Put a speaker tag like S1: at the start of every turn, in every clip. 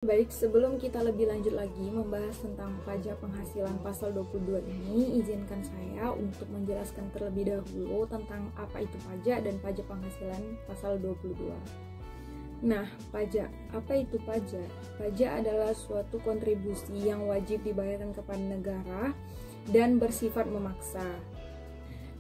S1: Baik, sebelum kita lebih lanjut lagi membahas tentang pajak penghasilan pasal 22 ini, izinkan saya untuk menjelaskan terlebih dahulu tentang apa itu pajak dan pajak penghasilan pasal 22. Nah, pajak. Apa itu pajak? Pajak adalah suatu kontribusi yang wajib dibayarkan kepada negara dan bersifat memaksa.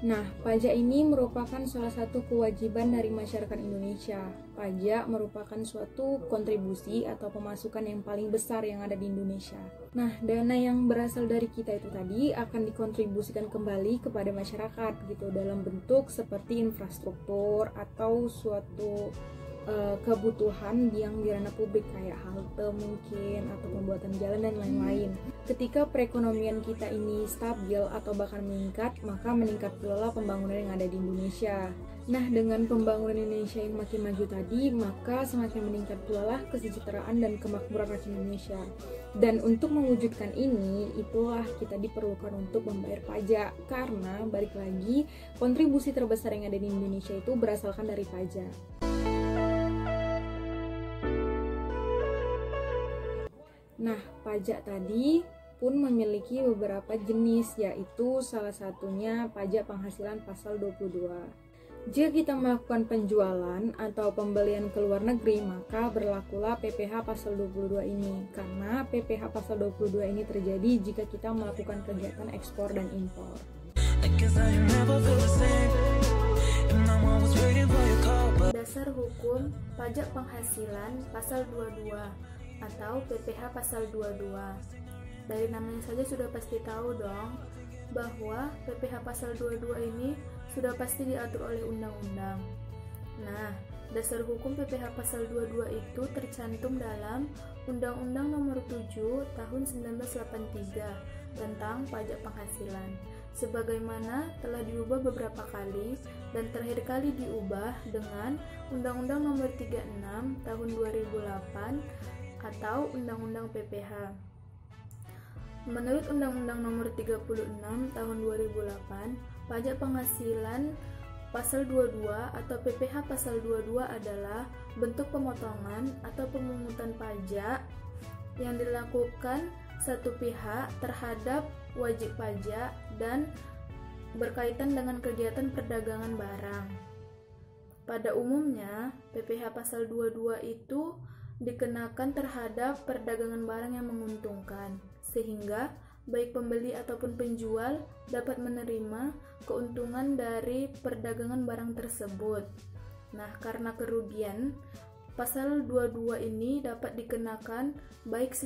S1: Nah, pajak ini merupakan salah satu kewajiban dari masyarakat Indonesia. Pajak merupakan suatu kontribusi atau pemasukan yang paling besar yang ada di Indonesia. Nah, dana yang berasal dari kita itu tadi akan dikontribusikan kembali kepada masyarakat gitu dalam bentuk seperti infrastruktur atau suatu kebutuhan yang di ranah publik kayak halte mungkin atau pembuatan jalan dan lain-lain. Ketika perekonomian kita ini stabil atau bahkan meningkat, maka meningkat pula pembangunan yang ada di Indonesia. Nah, dengan pembangunan Indonesia yang makin maju tadi, maka semakin meningkat pula kesejahteraan dan kemakmuran rakyat Indonesia. Dan untuk mewujudkan ini, itulah kita diperlukan untuk membayar pajak. Karena, balik lagi, kontribusi terbesar yang ada di Indonesia itu berasalkan dari pajak. Nah, pajak tadi pun memiliki beberapa jenis, yaitu salah satunya pajak penghasilan pasal 22. Jika kita melakukan penjualan atau pembelian ke luar negeri, maka berlakulah PPh pasal 22 ini. Karena PPh pasal 22 ini terjadi jika kita melakukan kegiatan ekspor dan impor.
S2: Dasar hukum pajak penghasilan pasal 22 atau PPh pasal 22. Dari namanya saja sudah pasti tahu dong bahwa PPh pasal 22 ini sudah pasti diatur oleh undang-undang. Nah, dasar hukum PPh pasal 22 itu tercantum dalam Undang-Undang Nomor 7 Tahun 1983 tentang pajak penghasilan, sebagaimana telah diubah beberapa kali dan terakhir kali diubah dengan Undang-Undang Nomor 36 Tahun 2008 atau Undang-Undang PPh. Menurut Undang-Undang Nomor 36 Tahun 2008, pajak penghasilan pasal 22 atau PPh pasal 22 adalah bentuk pemotongan atau pemungutan pajak yang dilakukan satu pihak terhadap wajib pajak dan berkaitan dengan kegiatan perdagangan barang. Pada umumnya, PPh pasal 22 itu dikenakan terhadap perdagangan barang yang menguntungkan, sehingga baik pembeli ataupun penjual dapat menerima keuntungan dari perdagangan barang tersebut. Nah, karena kerugian, pasal 22 ini dapat dikenakan baik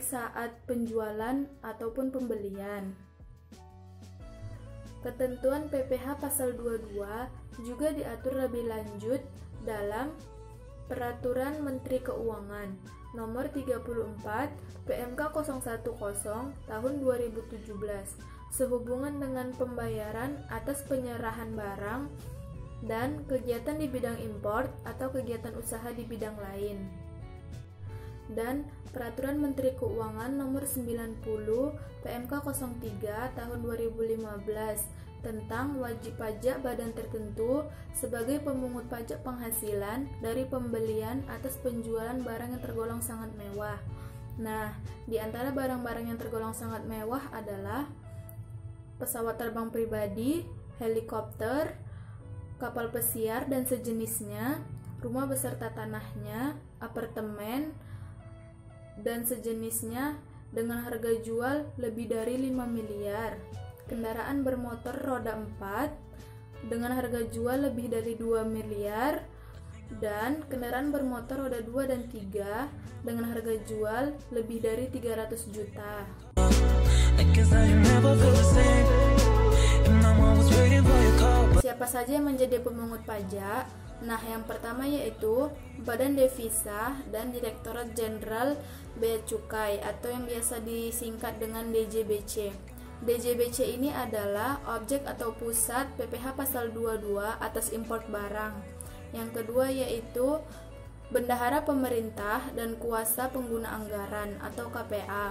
S2: saat penjualan ataupun pembelian. Ketentuan PPh pasal 22 juga diatur lebih lanjut dalam Peraturan Menteri Keuangan Nomor 34 PMK 010 Tahun 2017 sehubungan dengan pembayaran atas penyerahan barang dan kegiatan di bidang import atau kegiatan usaha di bidang lain. Dan Peraturan Menteri Keuangan Nomor 90 PMK 03 Tahun 2015 tentang wajib pajak badan tertentu sebagai pemungut pajak penghasilan dari pembelian atas penjualan barang yang tergolong sangat mewah. Nah, di antara barang-barang yang tergolong sangat mewah adalah pesawat terbang pribadi, helikopter, kapal pesiar dan sejenisnya, rumah beserta tanahnya, apartemen, dan sejenisnya dengan harga jual lebih dari 5 miliar. Kendaraan bermotor roda 4 dengan harga jual lebih dari 2 miliar dan kendaraan bermotor roda 2 dan 3 dengan harga jual lebih dari 300 juta. Siapa saja yang menjadi pemungut pajak? Nah, yang pertama yaitu Badan Devisa dan Direktorat Jenderal Bea Cukai atau yang biasa disingkat dengan DJBC. DJBC ini adalah objek atau pusat PPh pasal 22 atas import barang. Yang kedua yaitu Bendahara Pemerintah dan Kuasa Pengguna Anggaran atau KPA.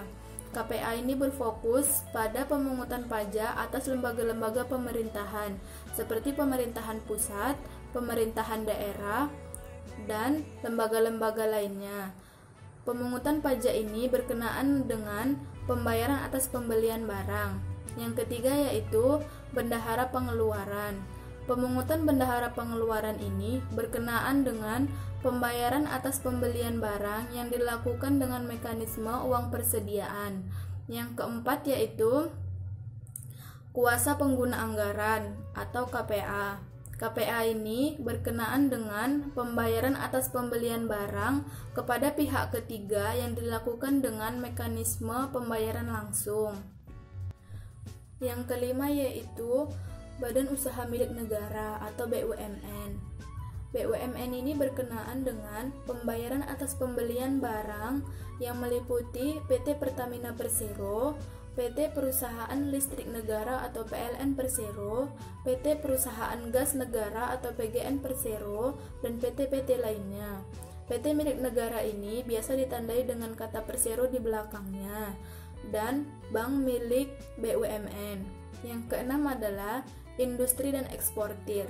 S2: KPA ini berfokus pada pemungutan pajak atas lembaga-lembaga pemerintahan seperti pemerintahan pusat, pemerintahan daerah, dan lembaga-lembaga lainnya. Pemungutan pajak ini berkenaan dengan pembayaran atas pembelian barang. Yang ketiga yaitu bendahara pengeluaran. Pemungutan bendahara pengeluaran ini berkenaan dengan pembayaran atas pembelian barang yang dilakukan dengan mekanisme uang persediaan. Yang keempat yaitu kuasa pengguna anggaran atau KPA. KPA ini berkenaan dengan pembayaran atas pembelian barang kepada pihak ketiga yang dilakukan dengan mekanisme pembayaran langsung. Yang kelima yaitu Badan Usaha Milik Negara atau BUMN. BUMN ini berkenaan dengan pembayaran atas pembelian barang yang meliputi PT Pertamina Persero, PT Perusahaan Listrik Negara atau PLN Persero, PT Perusahaan Gas Negara atau PGN Persero, dan PT-PT lainnya. PT milik negara ini biasa ditandai dengan kata Persero di belakangnya, dan bank milik BUMN. Yang keenam adalah industri dan eksportir.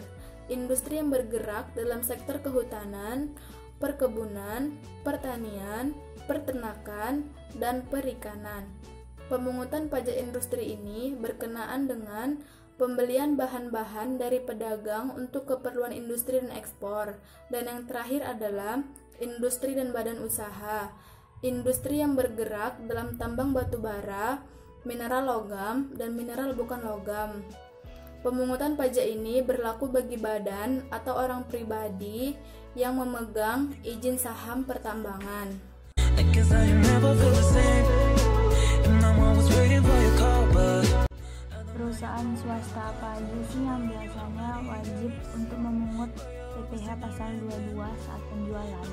S2: Industri yang bergerak dalam sektor kehutanan, perkebunan, pertanian, peternakan, dan perikanan. Pemungutan pajak industri ini berkenaan dengan pembelian bahan-bahan dari pedagang untuk keperluan industri dan ekspor. Dan yang terakhir adalah industri dan badan usaha. Industri yang bergerak dalam tambang batu bara, mineral logam, dan mineral bukan logam. Pemungutan pajak ini berlaku bagi badan atau orang pribadi yang memegang izin saham pertambangan.
S3: Perusahaan swasta apa aja sih yang biasanya wajib untuk memungut PPh pasal 22 saat penjualan?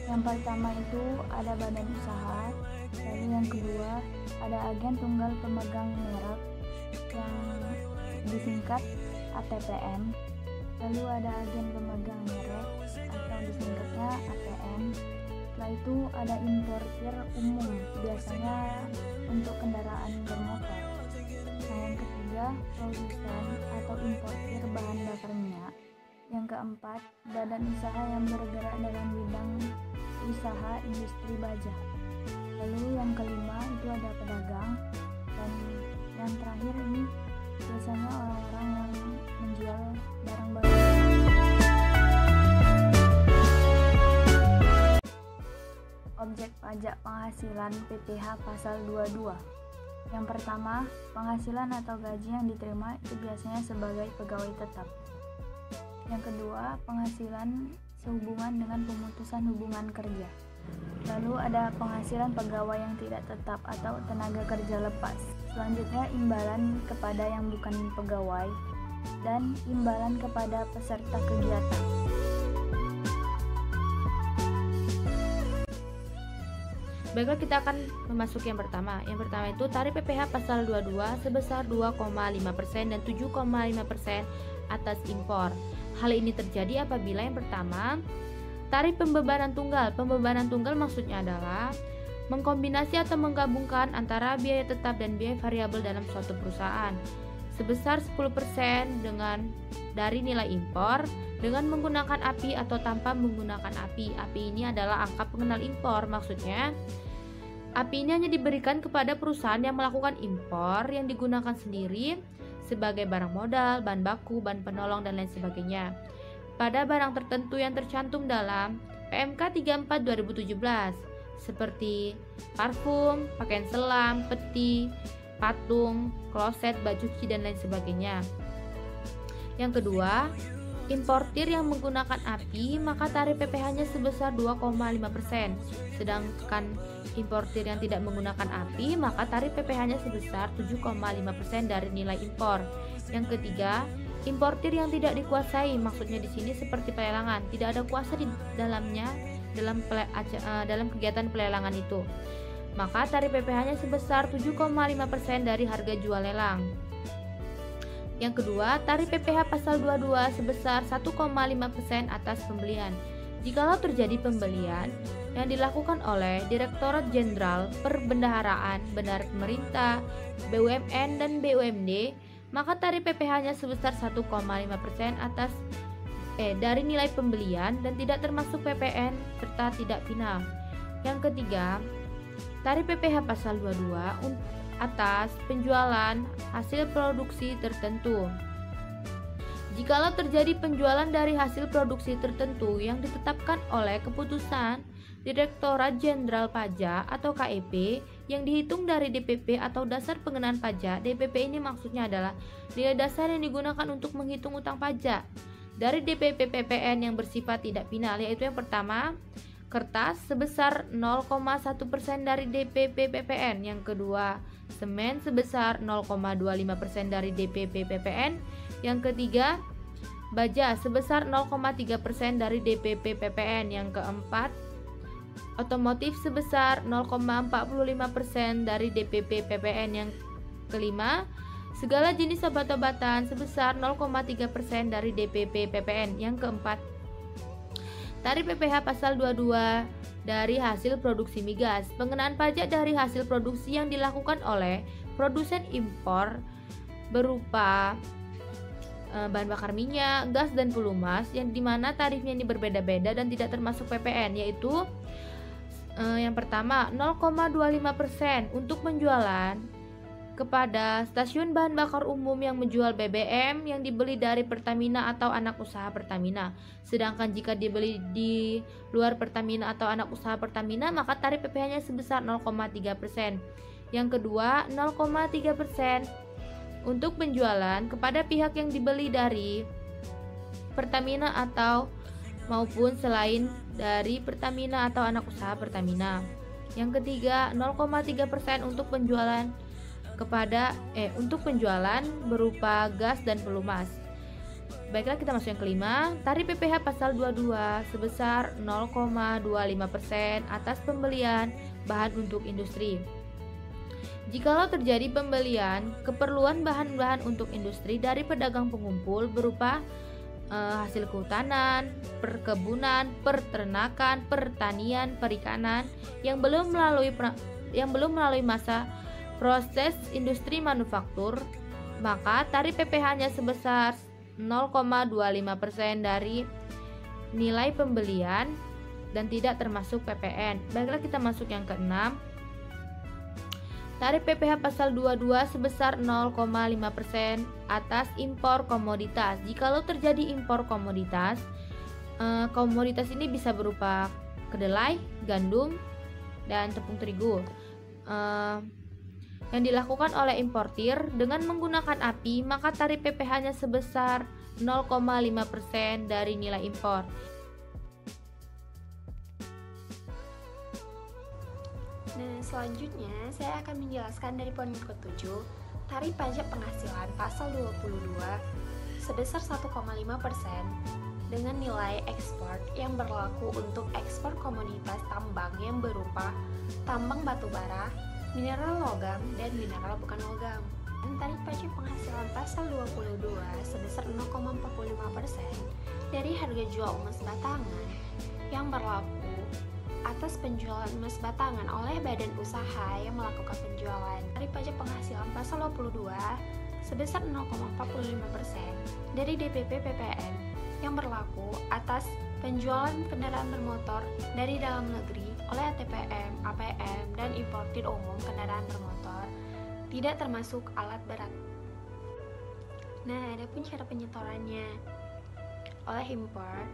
S3: Yang pertama itu ada badan usaha, lalu yang kedua ada agen tunggal pemegang merek yang disingkat ATPM, lalu ada agen pemegang merek atau disingkatnya APM. Setelah itu ada importir umum, biasanya untuk kendaraan bermotor. Nah, yang ketiga produsen atau importir bahan bakar minyak. Yang keempat, badan usaha yang bergerak dalam bidang usaha industri baja. Lalu yang kelima itu ada pedagang, dan yang terakhir ini biasanya orang-orang yang menjual barang-barang. Objek pajak penghasilan PPh pasal 22. Yang pertama, penghasilan atau gaji yang diterima itu biasanya sebagai pegawai tetap. Yang kedua, penghasilan sehubungan dengan pemutusan hubungan kerja. Lalu ada penghasilan pegawai yang tidak tetap atau tenaga kerja lepas. Selanjutnya, imbalan kepada yang bukan pegawai dan imbalan kepada peserta kegiatan.
S4: Baiklah, kita akan memasuki yang pertama. Yang pertama itu tarif PPh pasal 22 sebesar 2,5% dan 7,5% atas impor. Hal ini terjadi apabila yang pertama, tarif pembebanan tunggal. Pembebanan tunggal maksudnya adalah mengkombinasi atau menggabungkan antara biaya tetap dan biaya variabel dalam suatu perusahaan sebesar 10% dari nilai impor dengan menggunakan API atau tanpa menggunakan API. API ini adalah angka pengenal impor. Maksudnya, API ini hanya diberikan kepada perusahaan yang melakukan impor yang digunakan sendiri sebagai barang modal, bahan baku, bahan penolong, dan lain sebagainya pada barang tertentu yang tercantum dalam PMK 34 2017 seperti parfum, pakaian selam, peti, patung, kloset, baju cuci, dan lain sebagainya. Yang kedua, importir yang menggunakan API maka tarif PPh-nya sebesar 2,5%. Sedangkan importir yang tidak menggunakan API maka tarif PPh-nya sebesar 7,5% dari nilai impor. Yang ketiga, importir yang tidak dikuasai, maksudnya di sini seperti pelelangan, tidak ada kuasa di dalamnya dalam kegiatan pelelangan itu. Maka tarif PPh-nya sebesar 7,5% dari harga jual lelang. Yang kedua, tarif PPh pasal 22 sebesar 1,5% atas pembelian. Jikalau terjadi pembelian yang dilakukan oleh Direktorat Jenderal Perbendaharaan, Bendahara Pemerintah, BUMN, dan BUMD, maka tarif PPh-nya sebesar 1,5% atas dari nilai pembelian dan tidak termasuk PPN serta tidak final. Yang ketiga, tarif PPh pasal 22 atas penjualan hasil produksi tertentu. Jikalau terjadi penjualan dari hasil produksi tertentu yang ditetapkan oleh keputusan Direktorat Jenderal Pajak atau KEP yang dihitung dari DPP atau dasar pengenaan pajak. DPP ini maksudnya adalah nilai dasar yang digunakan untuk menghitung utang pajak dari DPP PPN yang bersifat tidak final, yaitu yang pertama, kertas sebesar 0,1% dari DPP PPN. Yang kedua, semen sebesar 0,25% dari DPP PPN. Yang ketiga, baja sebesar 0,3% dari DPP PPN. Yang keempat, otomotif sebesar 0,45% dari DPP PPN. Yang kelima, segala jenis obat-obatan sebesar 0,3% dari DPP PPN. Yang keempat, tarif PPh pasal 22 dari hasil produksi migas. Pengenaan pajak dari hasil produksi yang dilakukan oleh produsen impor berupa bahan bakar minyak, gas, dan pelumas, yang dimana tarifnya ini berbeda-beda dan tidak termasuk PPN, yaitu yang pertama 0,25% untuk penjualan kepada stasiun bahan bakar umum yang menjual BBM yang dibeli dari Pertamina atau anak usaha Pertamina. Sedangkan jika dibeli di luar Pertamina atau anak usaha Pertamina, maka tarif PPh-nya sebesar 0,3%. Yang kedua, 0,3% untuk penjualan kepada pihak yang dibeli dari Pertamina atau maupun selain dari Pertamina atau anak usaha Pertamina. Yang ketiga, 0,3% untuk penjualan untuk penjualan berupa gas dan pelumas. Baiklah, kita masuk yang kelima. Tarif PPh pasal 22 sebesar 0,25% atas pembelian bahan untuk industri. Jikalau terjadi pembelian keperluan bahan-bahan untuk industri dari pedagang pengumpul berupa hasil kehutanan, perkebunan, peternakan, pertanian, perikanan yang belum melalui masa proses industri manufaktur, maka tarif PPh-nya sebesar 0,25% dari nilai pembelian dan tidak termasuk PPN. Baiklah, kita masuk yang keenam. Tarif PPh pasal 22 sebesar 0,5% atas impor komoditas. Jikalau terjadi impor komoditas, komoditas ini bisa berupa kedelai, gandum, dan tepung terigu yang dilakukan oleh importir dengan menggunakan api, maka tarif PPh-nya sebesar 0,5% dari nilai impor.
S5: Nah, selanjutnya saya akan menjelaskan dari poin ke-7, tarif pajak penghasilan pasal 22 sebesar 1,5% dengan nilai ekspor yang berlaku untuk ekspor komoditas tambang yang berupa tambang batu bara, mineral logam, dan mineral bukan logam. Tarif pajak penghasilan pasal 22 sebesar 0,45% dari harga jual emas batangan yang berlaku atas penjualan emas batangan oleh badan usaha yang melakukan penjualan. Tarif pajak penghasilan pasal 22 sebesar 0,45% dari DPP PPN yang berlaku atas penjualan kendaraan bermotor dari dalam negeri oleh ATPM, APM, dan importir umum kendaraan bermotor tidak termasuk alat berat. Nah, adapun cara penyetorannya oleh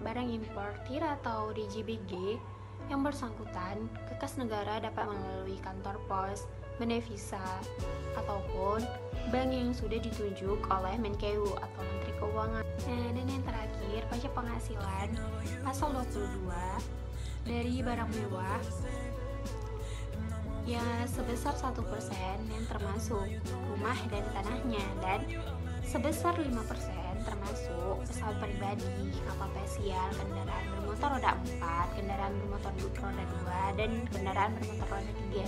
S5: barang importir atau DJBG yang bersangkutan ke kas negara dapat melalui kantor pos, Menevisa, ataupun bank yang sudah ditunjuk oleh Menkeu atau Menteri Keuangan. Nah, dan yang terakhir, pajak penghasilan pasal 22 dari barang mewah ya sebesar 1% yang termasuk rumah dan tanahnya, dan sebesar 5% termasuk pesawat pribadi, kapal pesiar, kendaraan bermotor roda 4, kendaraan bermotor roda 2, dan kendaraan bermotor roda 3.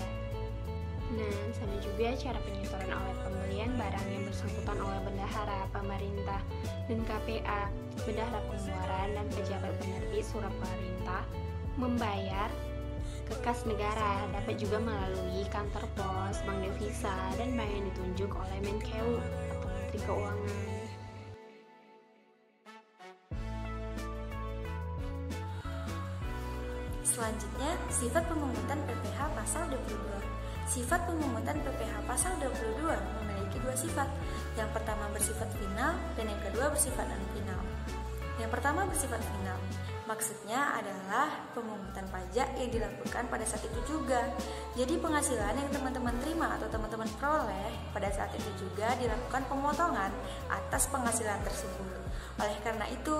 S5: Nah, sama juga cara penyetoran oleh pembelian barang yang bersangkutan oleh bendahara, pemerintah, dan KPA, bendahara pengeluaran, dan pejabat penerbit surat pemerintah membayar ke kas negara, dapat juga melalui kantor pos, bank devisa, dan bank yang ditunjuk oleh Menkeu atau Menteri Keuangan.
S6: Selanjutnya, Sifat pemungutan PPh pasal 22. Sifat pemungutan PPh pasal 22 memiliki dua sifat. Yang pertama bersifat final dan yang kedua bersifat non-final. Yang pertama bersifat final. Maksudnya adalah pemungutan pajak yang dilakukan pada saat itu juga. Jadi penghasilan yang teman-teman terima atau teman-teman peroleh pada saat itu juga dilakukan pemotongan atas penghasilan tersebut. Oleh karena itu,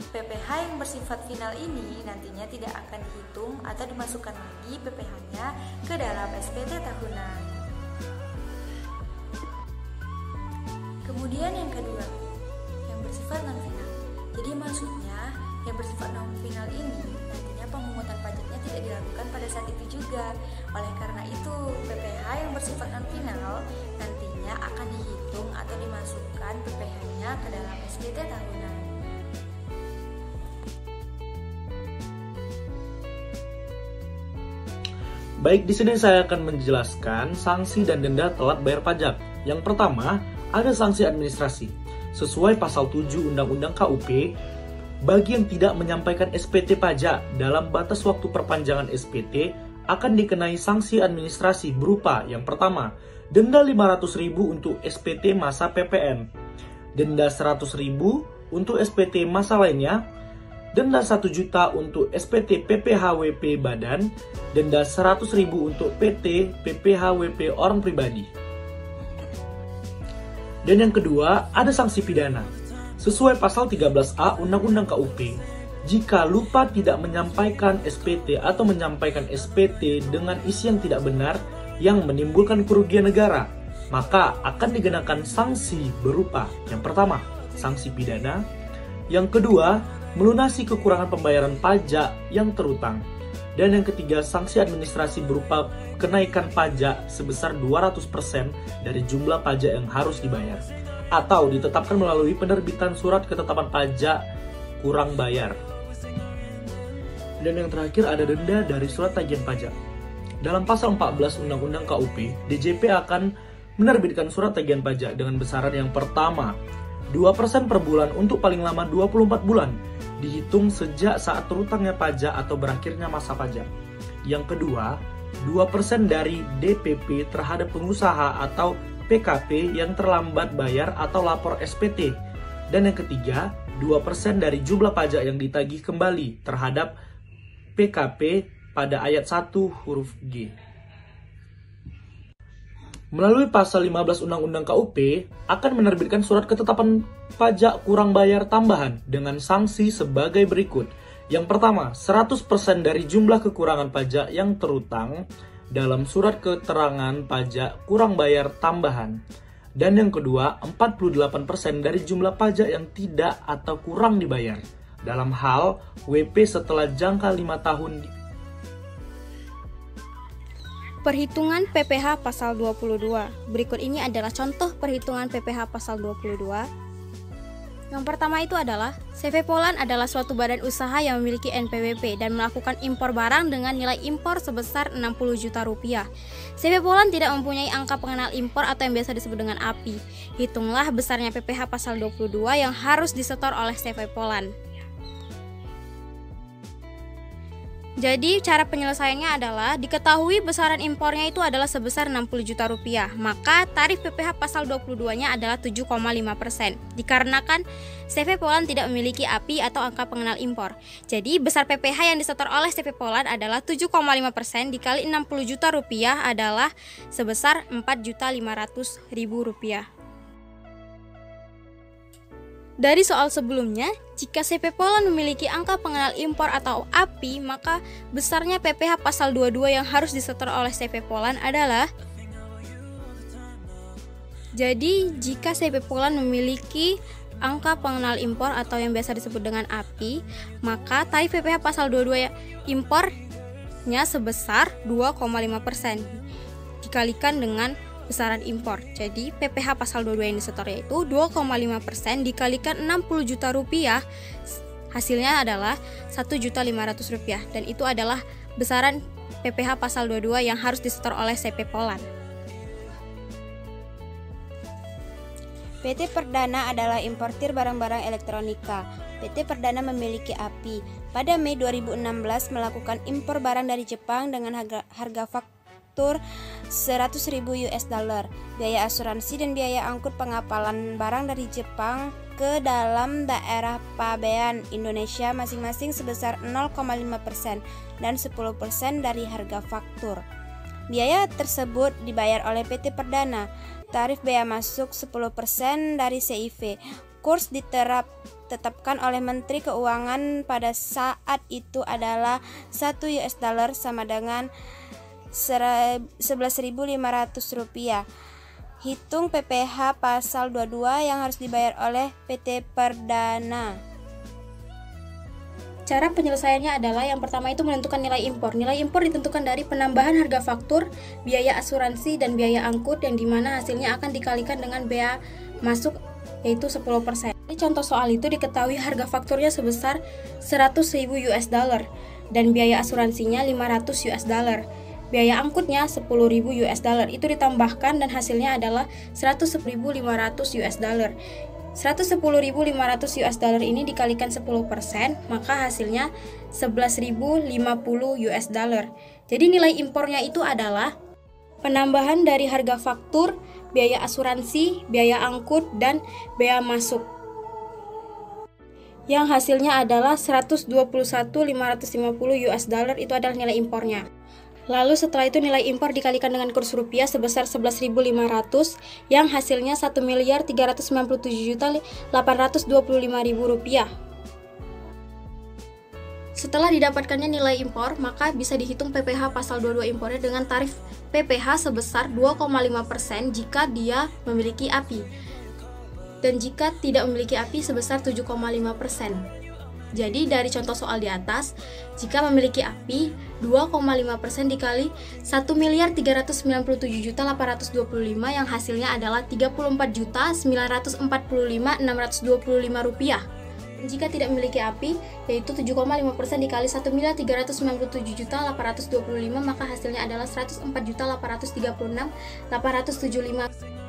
S6: PPh yang bersifat final ini nantinya tidak akan dihitung atau dimasukkan lagi PPh-nya ke dalam SPT tahunan. Kemudian yang kedua, yang bersifat non-final. Jadi maksudnya yang bersifat non-final ini nantinya pemungutan pajaknya tidak dilakukan pada saat itu juga. Oleh karena itu, PPh yang bersifat non-final nantinya akan dihitung atau dimasukkan PPh-nya ke dalam SPT tahunan.
S7: Baik, di sini saya akan menjelaskan sanksi dan denda telat bayar pajak. Yang pertama, ada sanksi administrasi. Sesuai pasal 7 Undang-Undang KUP, bagi yang tidak menyampaikan SPT pajak dalam batas waktu perpanjangan SPT akan dikenai sanksi administrasi berupa yang pertama, denda 500.000 untuk SPT masa PPN, denda 100.000 untuk SPT masa lainnya, denda 1 juta untuk SPT PPHWP badan, denda 100.000 untuk PT PPHWP orang pribadi. Dan yang kedua, ada sanksi pidana. Sesuai pasal 13A Undang-Undang KUP, jika lupa tidak menyampaikan SPT atau menyampaikan SPT dengan isi yang tidak benar yang menimbulkan kerugian negara, maka akan dikenakan sanksi berupa yang pertama, sanksi pidana, yang kedua, melunasi kekurangan pembayaran pajak yang terutang, dan yang ketiga, sanksi administrasi berupa kenaikan pajak sebesar 200% dari jumlah pajak yang harus dibayar, atau ditetapkan melalui penerbitan surat ketetapan pajak kurang bayar. Dan yang terakhir ada denda dari surat tagihan pajak. Dalam pasal 14 Undang-Undang KUP, DJP akan menerbitkan surat tagihan pajak dengan besaran yang pertama 2% per bulan untuk paling lama 24 bulan, dihitung sejak saat terutangnya pajak atau berakhirnya masa pajak. Yang kedua, 2% dari DPP terhadap pengusaha atau PKP yang terlambat bayar atau lapor SPT. Dan yang ketiga, 2% dari jumlah pajak yang ditagih kembali terhadap PKP pada ayat 1 huruf G. Melalui pasal 15 Undang-Undang KUP akan menerbitkan surat ketetapan pajak kurang bayar tambahan dengan sanksi sebagai berikut. Yang pertama, 100% dari jumlah kekurangan pajak yang terutang dalam surat keterangan pajak kurang bayar tambahan. Dan yang kedua, 48% dari jumlah pajak yang tidak atau kurang dibayar dalam hal WP setelah jangka 5 tahun.
S8: Perhitungan PPh pasal 22. Berikut ini adalah contoh perhitungan PPh pasal 22. Yang pertama itu adalah CV Poland adalah suatu badan usaha yang memiliki NPWP dan melakukan impor barang dengan nilai impor sebesar 60 juta rupiah. CV Poland tidak mempunyai angka pengenal impor atau yang biasa disebut dengan API. Hitunglah besarnya PPh pasal 22 yang harus disetor oleh CV Poland. Jadi cara penyelesaiannya adalah diketahui besaran impornya itu adalah sebesar 60 juta rupiah. Maka tarif PPh pasal 22-nya adalah 7,5%. Dikarenakan CV Poland tidak memiliki API atau angka pengenal impor. Jadi besar PPh yang disetor oleh CV Poland adalah 7,5% dikali 60 juta rupiah adalah sebesar 4.500.000 rupiah. Dari soal sebelumnya, jika CV Poland memiliki angka pengenal impor atau API, maka besarnya PPh pasal 22 yang harus disetor oleh CV Poland adalah, jadi jika CV Poland memiliki angka pengenal impor atau yang biasa disebut dengan API, maka tarif PPh pasal 22 impornya sebesar 2,5% dikalikan dengan besaran impor. Jadi PPh pasal 22 yang disetor yaitu 2,5% dikalikan 60 juta rupiah, hasilnya adalah 1.500.000 rupiah, dan itu adalah besaran PPh pasal 22 yang harus disetor oleh CV Poland. PT Perdana adalah importir barang-barang elektronika. PT Perdana memiliki API. Pada Mei 2016 melakukan impor barang dari Jepang dengan harga faktur 100.000 US dollar. Biaya asuransi dan biaya angkut pengapalan barang dari Jepang ke dalam daerah pabean Indonesia masing-masing sebesar 0,5% dan 10% dari harga faktur. Biaya tersebut dibayar oleh PT Perdana. Tarif bea masuk 10% dari CIV. Kurs ditetapkan oleh Menteri Keuangan pada saat itu adalah 1 US dollar sama dengan 11.500 rupiah. Hitung PPh pasal 22 yang harus dibayar oleh PT Perdana.
S1: Cara penyelesaiannya adalah yang pertama itu menentukan nilai impor. Nilai impor ditentukan dari penambahan harga faktur, biaya asuransi, dan biaya angkut yang dimana hasilnya akan dikalikan dengan bea masuk yaitu 10%. Di contoh soal itu diketahui harga fakturnya sebesar 100.000 US dollar dan biaya asuransinya 500 US dollar. Biaya angkutnya 10.000 US dollar. Itu ditambahkan dan hasilnya adalah 110.500 US dollar. 110.500 US dollar ini dikalikan 10%, maka hasilnya 11.050 US dollar. Jadi nilai impornya itu adalah penambahan dari harga faktur, biaya asuransi, biaya angkut, dan bea masuk. Yang hasilnya adalah 121.550 US dollar itu adalah nilai impornya. Lalu setelah itu nilai impor dikalikan dengan kurs rupiah sebesar 11.500 yang hasilnya 1.397.825.000 rupiah. Setelah didapatkannya nilai impor, maka bisa dihitung PPh pasal 22 impornya dengan tarif PPh sebesar 2,5% jika dia memiliki API. Dan jika tidak memiliki API sebesar 7,5%. Jadi dari contoh soal di atas, jika memiliki API 2,5% dikali 1.397.825 yang hasilnya adalah 34.945.625 rupiah. Jika tidak memiliki API yaitu 7,5% dikali 1.397.825 maka hasilnya adalah 104.836.875.